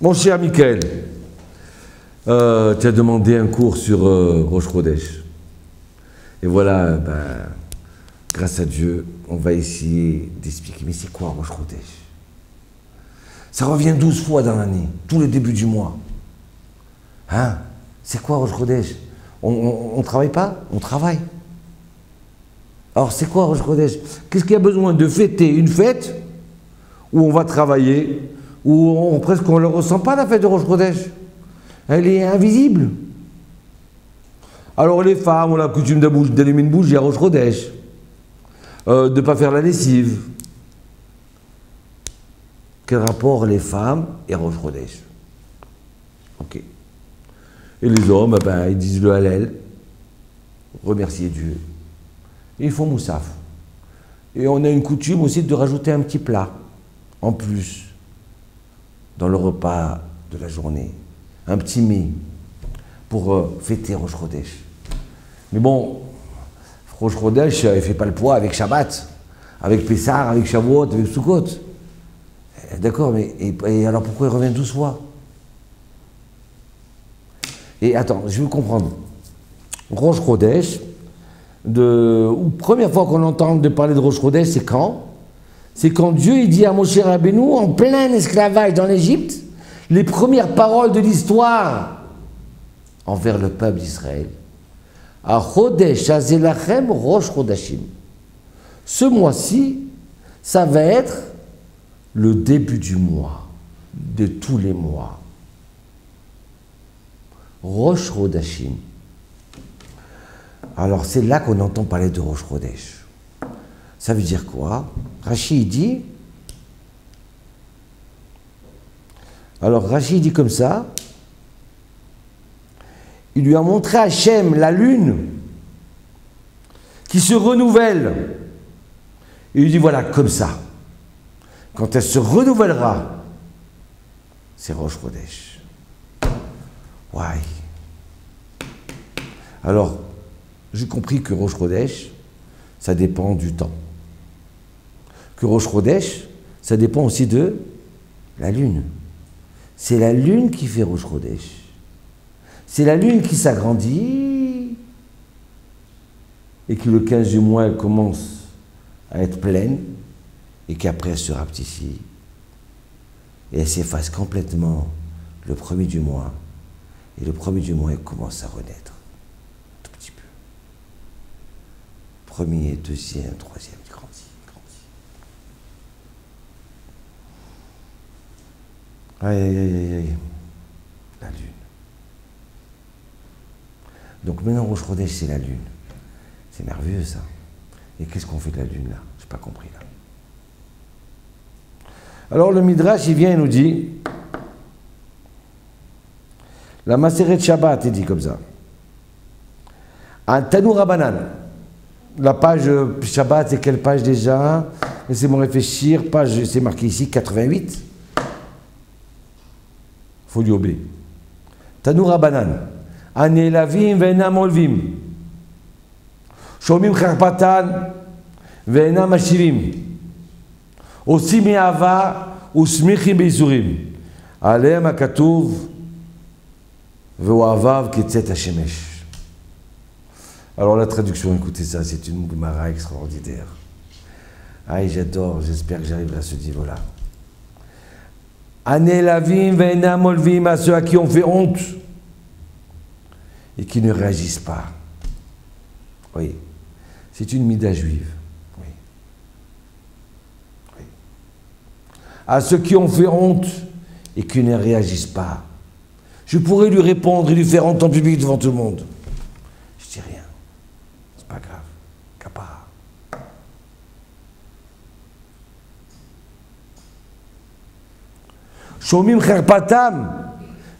Mon cher Michael, tu as demandé un cours sur Rosh Chodesh. Et voilà, grâce à Dieu, on va essayer d'expliquer. Mais c'est quoi Rosh Chodesh? Ça revient 12 fois dans l'année, tous les débuts du mois. Hein? C'est quoi Rosh Chodesh? On ne travaille pas? On travaille. Alors c'est quoi Rosh Chodesh? Qu'est-ce qu'il y a besoin de fêter une fête où on va travailler, où presque on ne ressent pas la fête de Rosh Chodesh? Elle est invisible. Alors les femmes ont la coutume d'allumer une bougie à Rosh Chodesh, de ne pas faire la lessive. Quel rapport les femmes et Rosh Chodesh? Ok. Et les hommes, ils disent le Hallel, remercier Dieu. Et ils font moussaf. Et on a une coutume aussi de rajouter un petit plat, en plus, dans le repas de la journée. Un petit mets, pour fêter Rosh Chodesh. Mais bon, Rosh Chodesh, il ne fait pas le poids avec Shabbat, avec Pessah, avec Shavuot, avec Sukkot. D'accord, mais et alors pourquoi il revient 12 fois? Et attends, je veux comprendre. Rosh Chodesh, première fois qu'on entend parler de Rosh Chodesh, c'est quand? C'est quand Dieu il dit à Moshe Rabbeinu, en plein esclavage dans l'Égypte, les premières paroles de l'histoire envers le peuple d'Israël. A Chodesh Azelachem Rosh Chodashim. Ce mois-ci, ça va être le début du mois, de tous les mois. Rosh Chodashim. Alors c'est là qu'on entend parler de Rosh Chodesh. Ça veut dire quoi? Rashi dit, alors Rashi dit comme ça, il lui a montré Hachem la lune qui se renouvelle. Il lui dit voilà, comme ça, quand elle se renouvellera, c'est Rosh Chodesh. Ouais. Alors, j'ai compris que Rosh Chodesh, ça dépend du temps. Que Rosh Chodesh, ça dépend aussi de la lune. C'est la lune qui fait Rosh Chodesh. C'est la lune qui s'agrandit et qui le 15 du mois, elle commence à être pleine et qu'après elle se rapetissit et elle s'efface complètement le premier du mois. Et le premier du mois, elle commence à renaître. Un tout petit peu. Premier, deuxième, troisième, il grandit, il grandit. Aïe, aïe, aïe, aïe, aïe. La lune. Donc maintenant, Rosh Chodesh, c'est la lune. C'est merveilleux, ça. Et qu'est-ce qu'on fait de la lune, là? Je n'ai pas compris, là. Alors, le Midrash, il vient et nous dit... La Maseret Shabbat est dit comme ça. Un Tanour Rabbanan. La page Shabbat, c'est quelle page déjà? Laissez-moi réfléchir. Page, c'est marqué ici, 88. Folio B. Tanour Rabbanan. Ane lavim ve'enam olvim. Shomim charpatan ve'enam ashivim. Osim me'ava usmichim be'isurim. Aleem hakatuv. Alors la traduction, écoutez ça, c'est une Gemara extraordinaire. Ah, j'adore, j'espère que j'arriverai à ce niveau-là. Anelavim ve'enam olvim, à ceux à qui on fait honte et qui ne réagissent pas. Oui, c'est une mida juive. Oui. Oui. À ceux qui ont fait honte et qui ne réagissent pas. Je pourrais lui répondre et lui faire honte en public devant tout le monde. Je dis rien. C'est pas grave. Kapara. Shomim cherpatam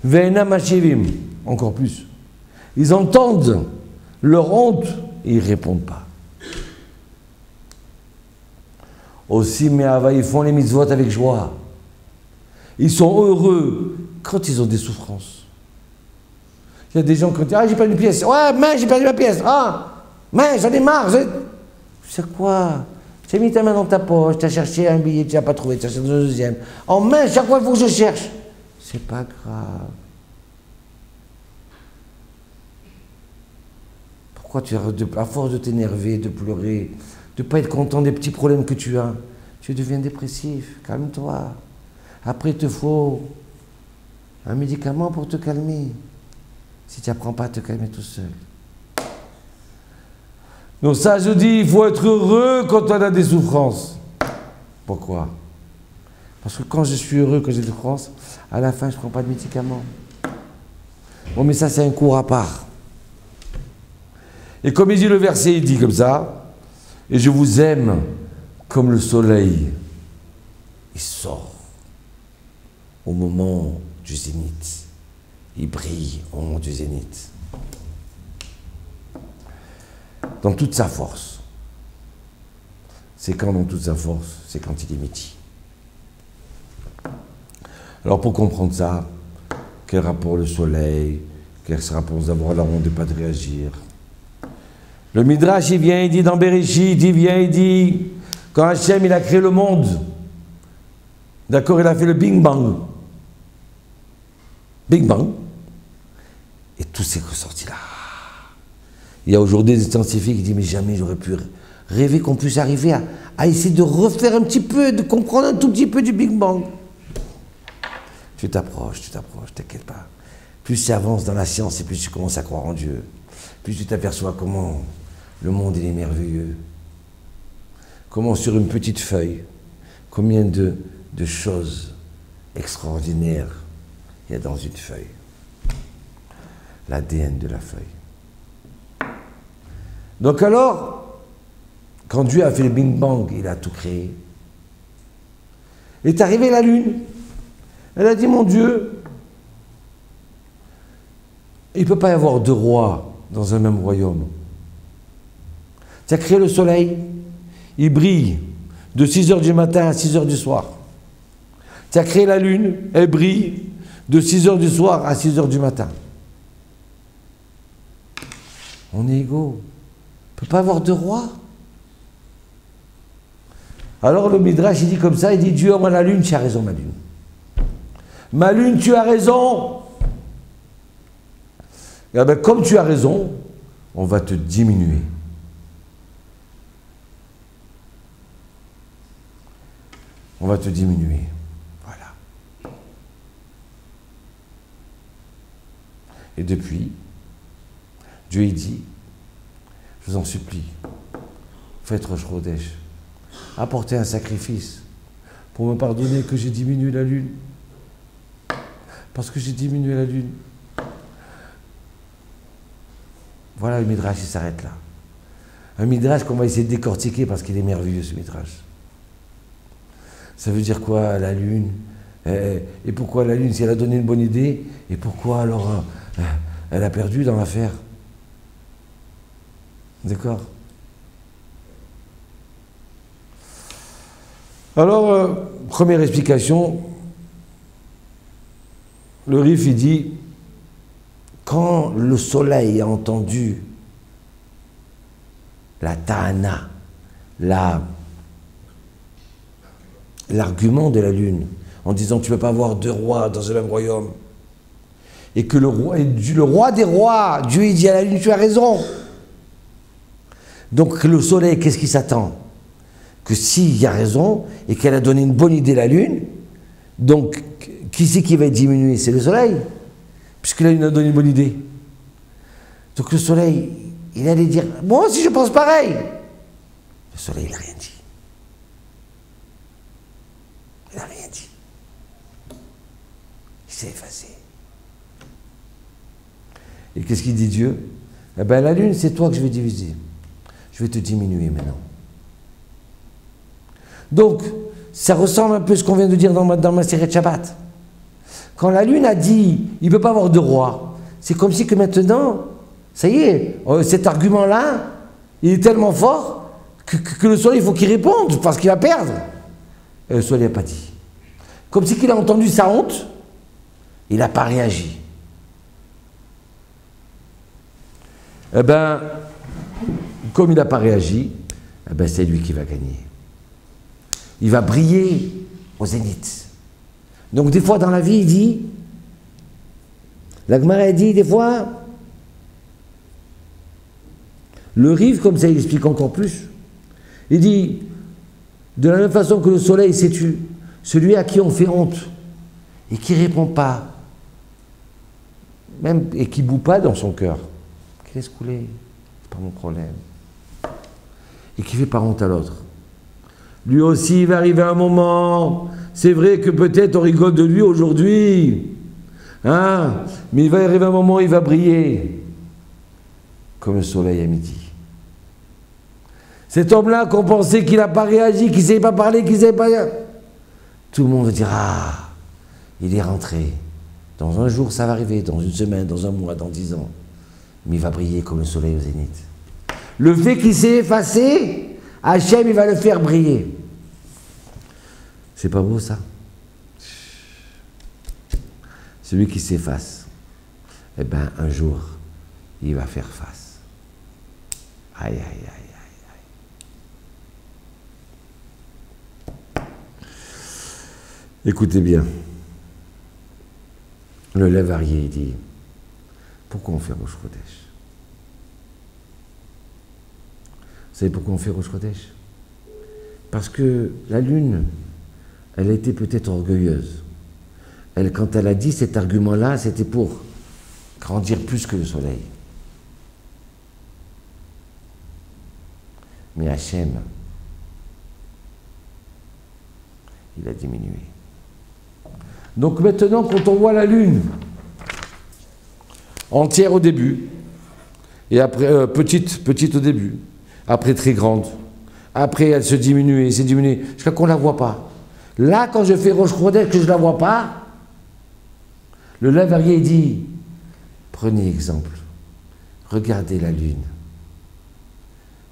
ve'enam ashivim. Encore plus. Ils entendent leur honte et ils ne répondent pas. Aussi, mais ils font les mitzvot avec joie. Ils sont heureux quand ils ont des souffrances. Il y a des gens qui disent « Ah, j'ai perdu une pièce. Ouais, mais j'ai perdu ma pièce. Ah, mais j'en ai marre. Je sais quoi? Tu as mis ta main dans ta poche, tu as cherché un billet, tu n'as pas trouvé, tu as cherché un deuxième. Oh, mais chaque fois, il faut que je cherche. c'est pas grave. Pourquoi à force de t'énerver, de pleurer, de ne pas être content des petits problèmes que tu as, tu deviens dépressif? Calme-toi. Après, il te faut un médicament pour te calmer. Si tu n'apprends pas à te calmer tout seul. Donc ça, je dis, il faut être heureux quand on a des souffrances. Pourquoi? Parce que quand je suis heureux, quand j'ai des souffrances, à la fin, je ne prends pas de médicaments. Bon, mais ça, c'est un cours à part. Et comme il dit le verset, il dit comme ça, et je vous aime comme le soleil. Il sort au moment du zénith. Il brille au moment du zénith. Dans toute sa force. C'est quand dans toute sa force? C'est quand il est midi. Alors pour comprendre ça, quel rapport le soleil, quel rapport nous avons à la honte de ne pas de réagir? Le Midrash, il vient, il dit dans Bereshit, il vient, il dit, quand Hachem, il a créé le monde, d'accord, il a fait le Big Bang. Big Bang. Et tout s'est ressorti là. Il y a aujourd'hui des scientifiques qui disent, mais jamais j'aurais pu rêver qu'on puisse arriver à essayer de refaire un petit peu, de comprendre un tout petit peu du Big Bang. Tu t'approches, t'inquiète pas. Plus tu avances dans la science et plus tu commences à croire en Dieu. Plus tu t'aperçois comment le monde il est merveilleux. Comment sur une petite feuille, combien de choses extraordinaires il y a dans une feuille. L'ADN de la feuille. Donc alors, quand Dieu a fait le Big Bang, il a tout créé. Est arrivée la Lune. Elle a dit, mon Dieu, il ne peut pas y avoir deux rois dans un même royaume. Tu as créé le soleil, il brille de 6 h du matin à 6 h du soir. Tu as créé la Lune, elle brille de 6 h du soir à 6 h du matin. On est égaux. Il ne peut pas y avoir deux rois. Alors le Midrash, il dit comme ça, il dit, Dieu envoie la Lune, tu as raison ma Lune. Ma Lune, tu as raison. Et bien, comme tu as raison, on va te diminuer. On va te diminuer. Voilà. Et depuis, Dieu il dit, je vous en supplie, faites Rosh Chodesh, apportez un sacrifice pour me pardonner que j'ai diminué la Lune. Parce que j'ai diminué la Lune. Voilà, le Midrash, il s'arrête là. Un Midrash qu'on va essayer de décortiquer parce qu'il est merveilleux, ce Midrash. Ça veut dire quoi, la Lune? Et pourquoi la Lune, si elle a donné une bonne idée? Et pourquoi alors elle a perdu dans l'affaire? D'accord? Alors, première explication, le Rif, il dit, quand le soleil a entendu la ta'ana, l'argument de la Lune, en disant tu ne peux pas avoir deux rois dans un même royaume, et que le roi des rois, Dieu il dit à la Lune, tu as raison. Donc le soleil, qu'est-ce qui s'attend? Que s'il y a raison, et qu'elle a donné une bonne idée à la Lune, donc qui c'est qui va être diminué? C'est le soleil, puisque la Lune a donné une bonne idée. Donc le soleil, il allait dire, moi aussi je pense pareil. Le soleil, il n'a rien dit. Il n'a rien dit. Il s'est effacé. Et qu'est-ce qu'il dit Dieu? Eh bien la Lune, c'est toi que je vais diviser. Je vais te diminuer maintenant. Donc, ça ressemble un peu à ce qu'on vient de dire dans ma série de Shabbat. Quand la Lune a dit, il ne peut pas avoir de roi, c'est comme si que maintenant, ça y est, cet argument-là, il est tellement fort que le soleil, il faut qu'il réponde, parce qu'il va perdre. Et le soleil n'a pas dit. Comme si qu'il a entendu sa honte, il n'a pas réagi. Eh bien, comme il n'a pas réagi, eh ben, c'est lui qui va gagner. Il va briller au zénith. Donc des fois dans la vie, il dit, La Gemara a dit des fois, le Rive, comme ça il explique encore plus, il dit, de la même façon que le soleil s'étue, celui à qui on fait honte et qui ne répond pas, même, et qui ne bout pas dans son cœur, qui laisse couler, c'est pas mon problème, et qui ne fait pas honte à l'autre. Lui aussi, il va arriver un moment, c'est vrai que peut-être on rigole de lui aujourd'hui, hein, mais il va arriver un moment où il va briller, comme le soleil à midi. Cet homme-là qu'on pensait qu'il n'a pas réagi, qu'il ne savait pas parler, qu'il ne savait pas... Tout le monde va dire, ah, il est rentré. Dans un jour, ça va arriver, dans une semaine, dans un mois, dans 10 ans. Mais il va briller comme le soleil au zénith. Le fait qu'il s'est effacé, Hachem, il va le faire briller. C'est pas beau, ça? Celui qui s'efface, eh bien, un jour, il va faire face. Aïe, aïe, aïe. Écoutez bien, le Lev Aryeh dit, pourquoi on fait Rosh Chodesh? Vous savez pourquoi on fait Rosh Chodesh? Parce que la lune, elle était peut-être orgueilleuse. Elle, quand elle a dit cet argument-là, c'était pour grandir plus que le soleil. Mais Hachem, il a diminué. Donc maintenant, quand on voit la lune entière au début, et après petite au début, après très grande, après elle se diminue, jusqu'à qu'on ne la voit pas. Là, quand je fais Rosh Chodesh, que je ne la vois pas, le Lev Aryeh dit, prenez exemple, regardez la lune,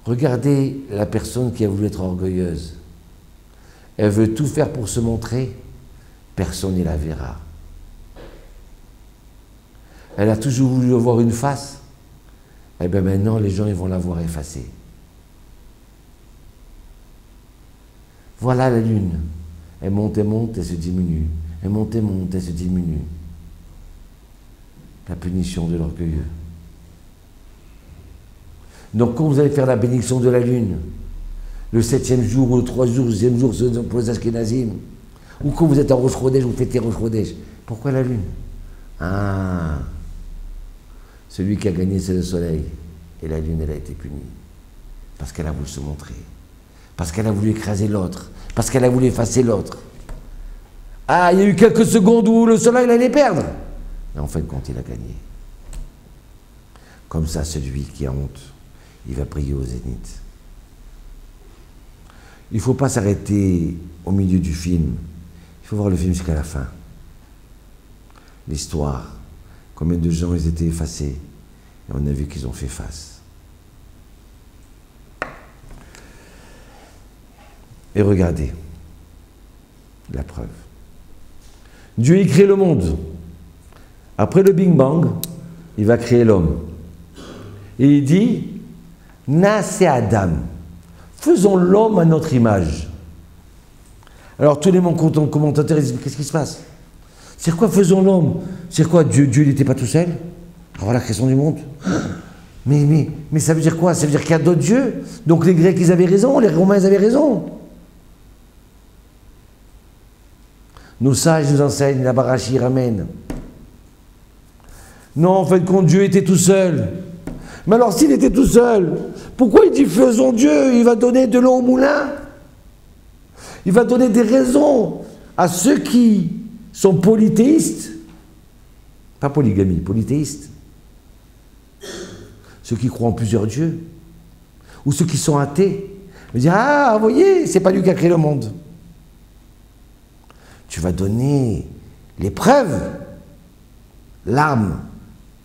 regardez la personne qui a voulu être orgueilleuse. Elle veut tout faire pour se montrer, personne ne la verra. Elle a toujours voulu avoir une face, et bien maintenant les gens ils vont la voir effacée. Voilà la lune. Elle monte, elle se diminue. Elle monte, elle se diminue. La punition de l'orgueilleux. Donc quand vous allez faire la bénédiction de la lune, le 7e jour, ou le 3e jour, le 2e jour pour les Ashkenazim, ou quand vous êtes en Rosh Chodesh, vous fêtez Rosh Chodesh. Pourquoi la lune? Ah, celui qui a gagné, c'est le soleil. Et la lune, elle a été punie. Parce qu'elle a voulu se montrer. Parce qu'elle a voulu écraser l'autre. Parce qu'elle a voulu effacer l'autre. Ah, il y a eu quelques secondes où le soleil allait perdre. Mais en fin de compte, il a gagné. Comme ça, celui qui a honte, il va briller au zénith. Il ne faut pas s'arrêter au milieu du film. Il faut voir le film jusqu'à la fin. L'histoire, combien de gens ils étaient effacés, et on a vu qu'ils ont fait face. Et regardez, la preuve. Dieu y crée le monde. Après le Big Bang, il va créer l'homme. Et il dit, Naaseh Adam, faisons l'homme à notre image. Alors tous les commentateurs ils disent, qu'est-ce qui se passe? C'est quoi faisons l'homme? C'est quoi Dieu n'était pas tout seul? Alors la création du monde. Mais ça veut dire quoi? Ça veut dire qu'il y a d'autres dieux? Donc les Grecs ils avaient raison, les Romains ils avaient raison. Nos sages nous enseignent, la Barachi ramène. Non, en fin de compte, Dieu était tout seul. Mais alors s'il était tout seul, pourquoi il dit faisons Dieu? Il va donner de l'eau au moulin. Il va donner des raisons à ceux qui sont polythéistes. Pas polygamie, polythéistes. Ceux qui croient en plusieurs dieux. Ou ceux qui sont athées. Ils disent, ah, vous voyez, c'est pas lui qui a créé le monde. Tu vas donner les preuves, l'arme,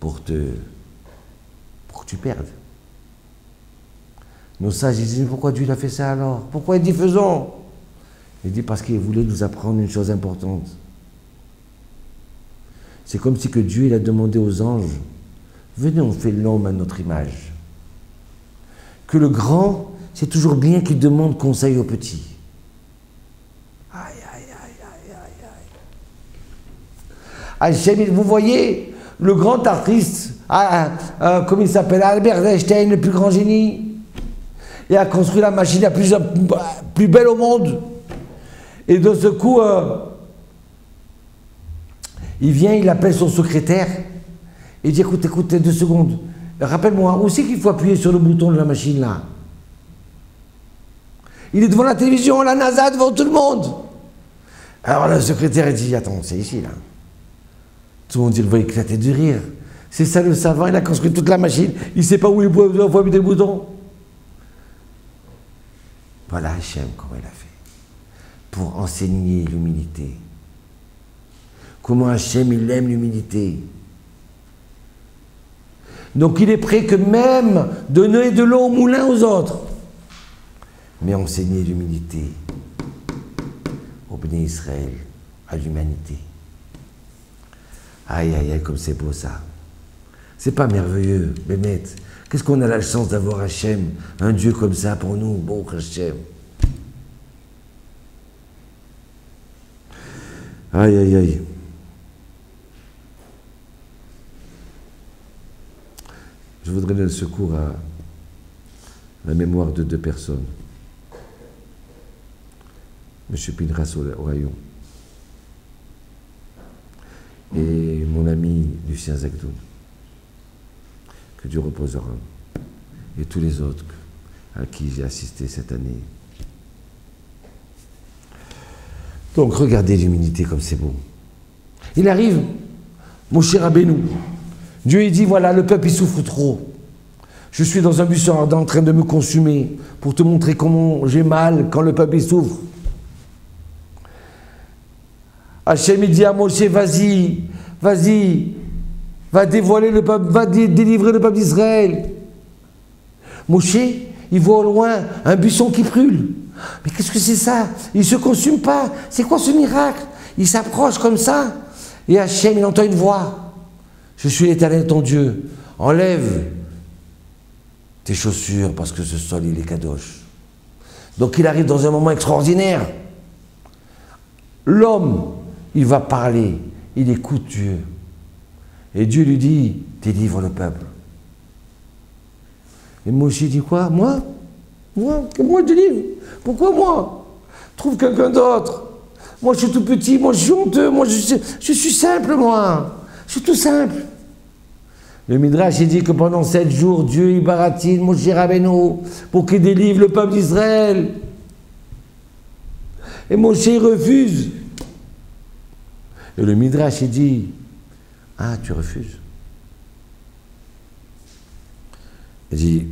pour que tu perdes. Nos sages ils disent, pourquoi Dieu a fait ça alors? Pourquoi il dit faisons? Il dit parce qu'il voulait nous apprendre une chose importante. C'est comme si que Dieu il a demandé aux anges, venez on fait l'homme à notre image. Que le grand, c'est toujours bien qu'il demande conseil aux petits. Aïe, aïe, aïe, aïe, aïe, aïe. Hachem, vous voyez, le grand artiste, comme il s'appelle, Albert Einstein, le plus grand génie, et a construit la machine la plus belle au monde. Et de ce coup, il vient, il appelle son secrétaire, et il dit, écoute, 2 secondes, rappelle-moi, où c'est qu'il faut appuyer sur le bouton de la machine là? Il est devant la télévision, la NASA, devant tout le monde. Alors le secrétaire, il dit, attends, c'est ici là. Tout le monde dit, il va éclater de rire. C'est ça le savant, il a construit toute la machine, il ne sait pas où il faut appuyer le bouton. Voilà Hachem, comment il a fait. Pour enseigner l'humilité. Comment Hachem, il aime l'humilité. Donc il est prêt que même donner de l'eau au moulin aux autres. Mais enseigner l'humilité au Béné Israël, à l'humanité. Aïe, aïe, aïe, comme c'est beau ça. C'est pas merveilleux, Bémet. Qu'est-ce qu'on a la chance d'avoir Hachem, un Dieu comme ça pour nous, bon Hachem. Aïe, aïe, aïe. Je voudrais donner le secours à la mémoire de 2 personnes. M. Pinras Ohayon et mon ami Lucien Zagdoun, que Dieu repose en eux, et tous les autres à qui j'ai assisté cette année. Donc regardez l'humilité comme c'est beau. Il arrive, Moshe Rabbeinu, Dieu il dit, voilà, le peuple il souffre trop. Je suis dans un buisson ardent en train de me consumer pour te montrer comment j'ai mal quand le peuple il souffre. Hachem il dit à Moshe, vas-y, va dévoiler le peuple, va délivrer le peuple d'Israël. Moshe, il voit au loin un buisson qui brûle. Mais qu'est-ce que c'est ça? Il ne se consume pas. C'est quoi ce miracle? Il s'approche comme ça. Et Hachem, il entend une voix. Je suis l'Éternel ton Dieu. Enlève tes chaussures parce que ce sol, il est kadosh. Donc il arrive dans un moment extraordinaire. L'homme, il va parler, il écoute Dieu. Et Dieu lui dit, délivre le peuple. Et Moshe dit quoi? Moi je délivre. Pourquoi moi? Trouve quelqu'un d'autre. Moi je suis tout petit, moi je suis honteux, moi je suis simple, moi. Je suis tout simple. Le Midrash il dit que pendant 7 jours, Dieu il baratine Moshe Rabbeinu pour qu'il délivre le peuple d'Israël. Et Moshe il refuse. Et le Midrash il dit, ah tu refuses? Il dit,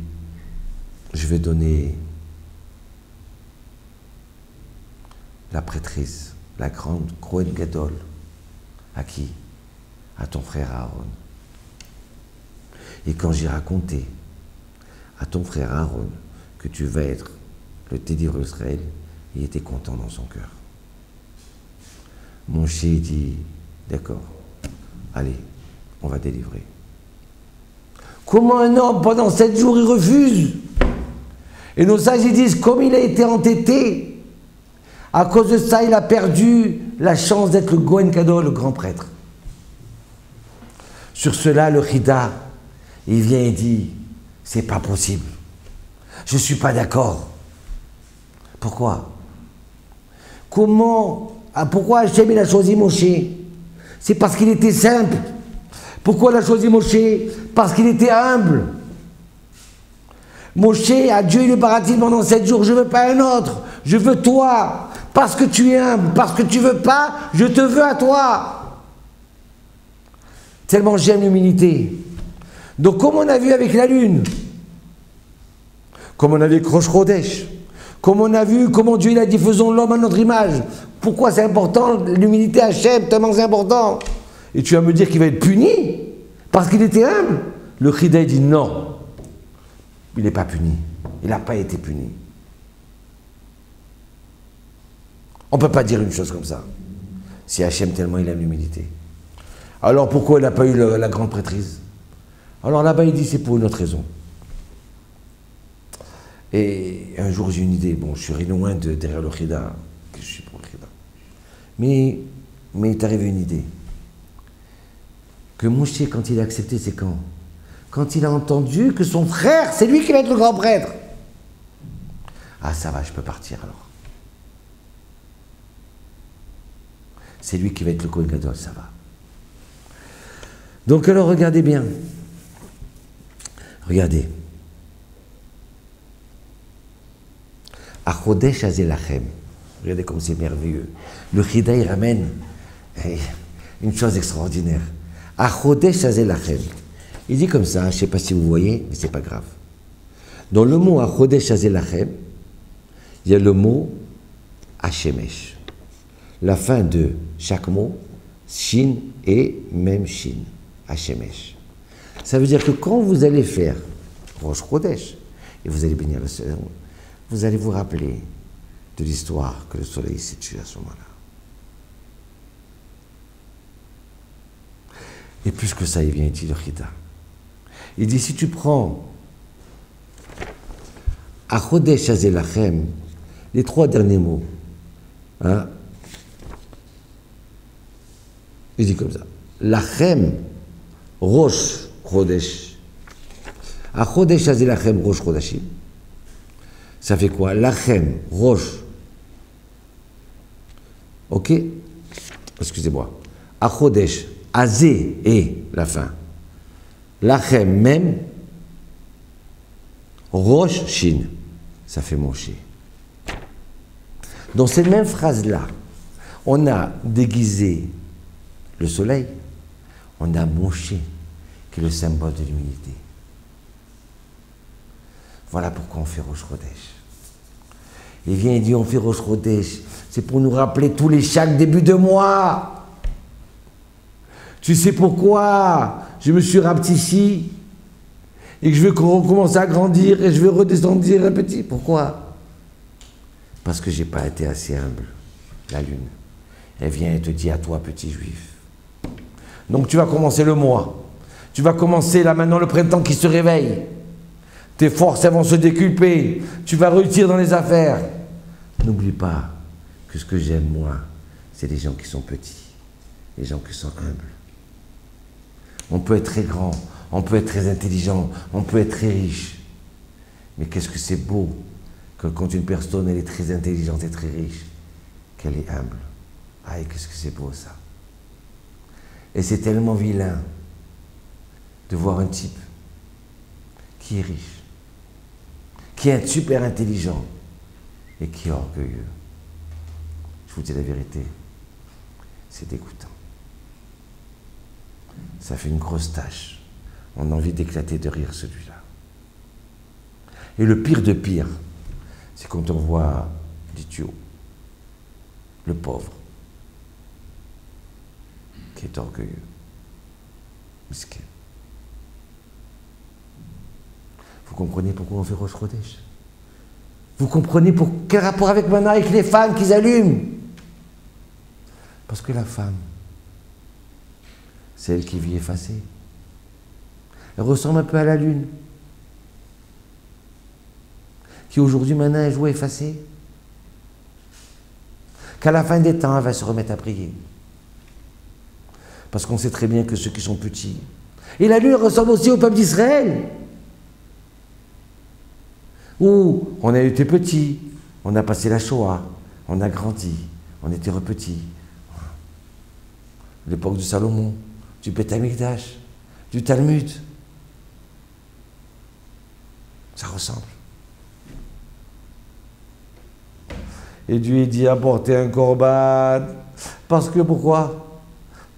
je vais donner la prêtrise, la grande Kohen Gadol. À qui? À ton frère Aaron. Et quand j'ai raconté à ton frère Aaron que tu vas être le délivreur d'Israël, il était content dans son cœur. Moshe dit, d'accord, allez, on va délivrer. Comment un homme, pendant 7 jours, il refuse? Et nos sages, ils disent, comme il a été entêté, à cause de ça, il a perdu la chance d'être le Kohen Gadol, le grand prêtre. Sur cela, le Chida, il vient et dit, c'est pas possible. Je ne suis pas d'accord. Pourquoi? Pourquoi Hachem il a choisi Moshe? C'est parce qu'il était simple. Pourquoi il a choisi Moshe? Parce qu'il était humble. Moshe, à Dieu, il est baratine pendant 7 jours. Je ne veux pas un autre. Je veux toi. Parce que tu es humble. Parce que tu ne veux pas, je te veux à toi. Tellement j'aime l'humilité. Donc, comme on a vu avec la lune, comme on a vu avec Rosh Chodesh, comme on a vu comment Dieu il a dit faisons l'homme à notre image. Pourquoi c'est important? L'humilité à Hachem, tellement c'est important. Et tu vas me dire qu'il va être puni parce qu'il était humble? Le Chida dit non. Il n'est pas puni. Il n'a pas été puni. On ne peut pas dire une chose comme ça. Si Hachem tellement il aime l'humilité. Alors pourquoi il n'a pas eu la grande prêtrise? Alors là-bas il dit c'est pour une autre raison. Et un jour j'ai une idée. Bon, je suis loin derrière le Chida, que je suis pour le Chida. Mais il est arrivé une idée. que Moshe, quand il a accepté, c'est quand? Quand il a entendu que son frère, c'est lui qui va être le grand prêtre. Ah, ça va, je peux partir alors. C'est lui qui va être le Kohen Gadol, ça va. Donc alors, regardez bien. Regardez. Achodesh Azelachem. Regardez comme c'est merveilleux. Le Chida, il ramène une chose extraordinaire. Achodesh Azelachem. Il dit comme ça, je ne sais pas si vous voyez, mais ce n'est pas grave. Dans le mot Achodesh Azelachem, il y a le mot Hashemesh. La fin de chaque mot, Shin et même Shin. Hashemesh. Ça veut dire que quand vous allez faire Rosh Chodesh, et vous allez bénir le soleil, vous allez vous rappeler de l'histoire que le soleil s'est tué à ce moment-là. Et plus que ça, il vient dire le Chida. Il dit, si tu prends Achodesh Azelachem, les 3 derniers mots, hein, il dit comme ça, Lachem, Rosh Chodesh, Achodesh Azelachem, Rosh Chodashim, ça fait quoi? Lachem, Rosh, ok? Excusez-moi. Achodesh, Azé et la fin. Lachem même, Rosh Shin, ça fait Moshe. Dans cette même phrase-là, on a déguisé le soleil, on a Moshe, qui est le symbole de l'humilité. Voilà pourquoi on fait Rosh Chodesh. Il vient et dit, on fait Rosh Chodesh, c'est pour nous rappeler tous les chaque début de mois. Tu sais pourquoi je me suis rapetissé et que je veux recommencer à grandir et je veux redescendre un petit. Pourquoi? Parce que je n'ai pas été assez humble. La lune, elle vient et te dit à toi, petit juif. Donc tu vas commencer le mois. Tu vas commencer là maintenant le printemps qui se réveille. Tes forces elles vont se déculper. Tu vas réussir dans les affaires. N'oublie pas que ce que j'aime moi, c'est les gens qui sont petits, les gens qui sont humbles. On peut être très grand, on peut être très intelligent, on peut être très riche. Mais qu'est-ce que c'est beau que quand une personne elle est très intelligente et très riche, qu'elle est humble. Ah, et qu'est-ce que c'est beau ça. Et c'est tellement vilain de voir un type qui est riche, qui est super intelligent et qui est orgueilleux. Je vous dis la vérité, c'est dégoûtant. Ça fait une grosse tache. On a envie d'éclater de rire celui-là. Et le pire de pire, c'est quand on voit l'idiot, le pauvre, qui est orgueilleux, miskin. Vous comprenez pourquoi on fait Rosh Chodesh? Vous comprenez pour quel rapport avec maintenant avec les femmes qu'ils allument? Parce que la femme, c'est elle qui vit effacée. Elle ressemble un peu à la lune, qui aujourd'hui maintenant est jouée effacée. Qu'à la fin des temps, elle va se remettre à prier. Parce qu'on sait très bien que ceux qui sont petits. Et la lune ressemble aussi au peuple d'Israël. Où on a été petit, on a passé la Shoah, on a grandi, on était repetits. L'époque du Salomon, du Beth Amikdash, du Talmud. Ça ressemble. Et Dieu dit apporter un corban. Parce que pourquoi?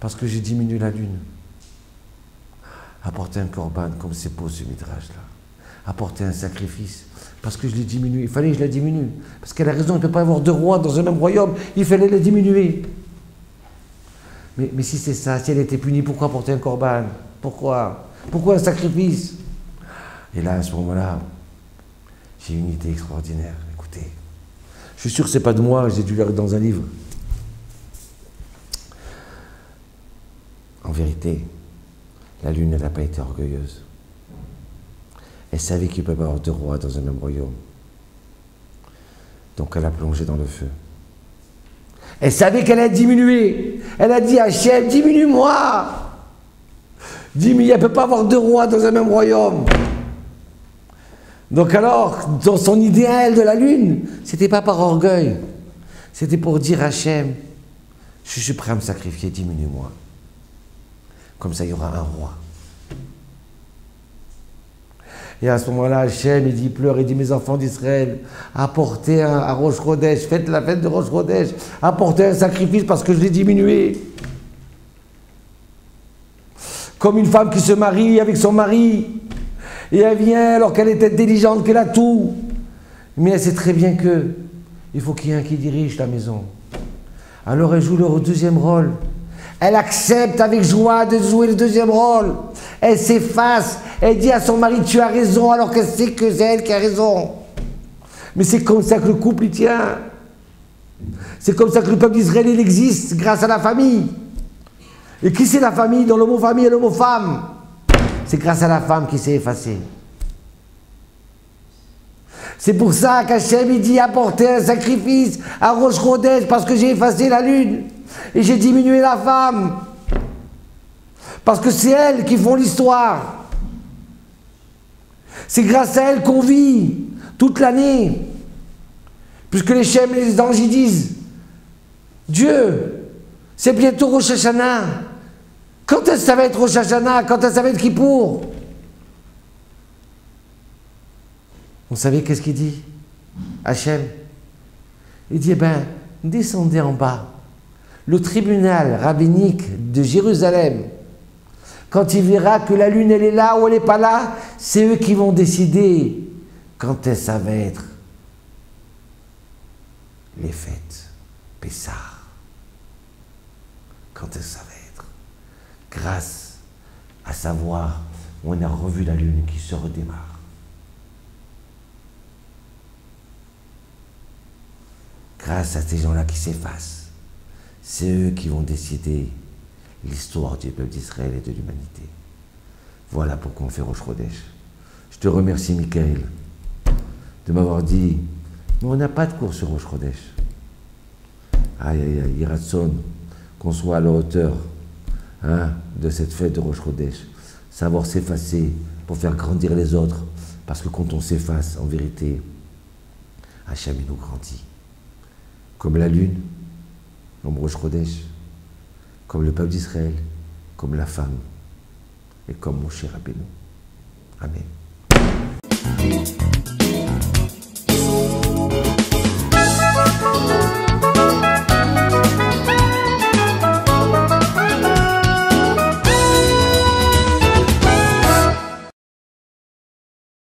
Parce que j'ai diminué la lune. Apporter un corban, comme c'est beau ce midrash-là. Apporter un sacrifice. Parce que je l'ai diminué. Il fallait que je la diminue. Parce qu'elle a raison, il ne peut pas y avoir 2 rois dans un même royaume. Il fallait la diminuer. Mais si c'est ça, si elle était punie, pourquoi apporter un corban? Pourquoi? Pourquoi un sacrifice? Et là, à ce moment-là, j'ai une idée extraordinaire. Écoutez, je suis sûr que ce n'est pas de moi, j'ai dû lire dans un livre. En vérité, la lune, elle n'a pas été orgueilleuse. Elle savait qu'il ne peut pas y avoir 2 rois dans un même royaume. Donc elle a plongé dans le feu. Elle savait qu'elle a diminué. Elle a dit à Hachem, diminue-moi. Il dit, mais il ne peut pas avoir deux rois dans un même royaume. Donc alors, dans son idéal de la lune, c'était pas par orgueil, c'était pour dire à Hachem, je suis prêt à me sacrifier, diminue-moi. Comme ça, il y aura un roi. Et à ce moment-là, Hachem, il pleure, il dit, mes enfants d'Israël, apportez à Rosh Chodesh, faites la fête de Rosh Chodesh, apportez un sacrifice parce que je l'ai diminué. Comme une femme qui se marie avec son mari, et elle vient alors qu'elle est intelligente, qu'elle a tout, mais elle sait très bien que il faut qu'il y ait un qui dirige la maison. Alors elle joue le deuxième rôle. Elle accepte avec joie de jouer le deuxième rôle. Elle s'efface, elle dit à son mari, tu as raison, alors qu'elle sait que c'est elle qui a raison. Mais c'est comme ça que le couple il tient. C'est comme ça que le peuple d'Israël il existe, grâce à la famille. Et qui c'est la famille? Dans le mot famille et le mot femme. C'est grâce à la femme qui s'est effacée. C'est pour ça qu'Hachem il dit apporter un sacrifice à Rosh Chodesh parce que j'ai effacé la lune et j'ai diminué la femme. Parce que c'est elles qui font l'histoire. C'est grâce à elles qu'on vit toute l'année. Puisque les Shem et les anges ils disent Dieu, c'est bientôt Rosh Hashanah. Quand est-ce que ça va être Rosh Hashanah? Quand est-ce que ça va être Kippour? Vous savez qu'est-ce qu'il dit Hachem? Il dit, eh bien, descendez en bas. Le tribunal rabbinique de Jérusalem, quand il verra que la lune, elle est là ou elle n'est pas là, c'est eux qui vont décider quand est-ce que ça va être les fêtes, Pessah. Quand est-ce que ça va être? Grâce à savoir où on a revu la lune qui se redémarre. Grâce à ces gens-là qui s'effacent, c'est eux qui vont décider l'histoire du peuple d'Israël et de l'humanité. Voilà pourquoi on fait Rosh Chodesh. Je te remercie, Michael, de m'avoir dit, mais on n'a pas de cours sur Rosh Chodesh. Aïe, aïe, aïe, Yiratson, qu'on soit à la hauteur de cette fête de Rosh Chodesh. Savoir s'effacer pour faire grandir les autres. Parce que quand on s'efface, en vérité, Hachem nous grandit. Comme la lune, comme Rosh Chodesh, comme le peuple d'Israël, comme la femme et comme Moshe Rabbeinu. Amen.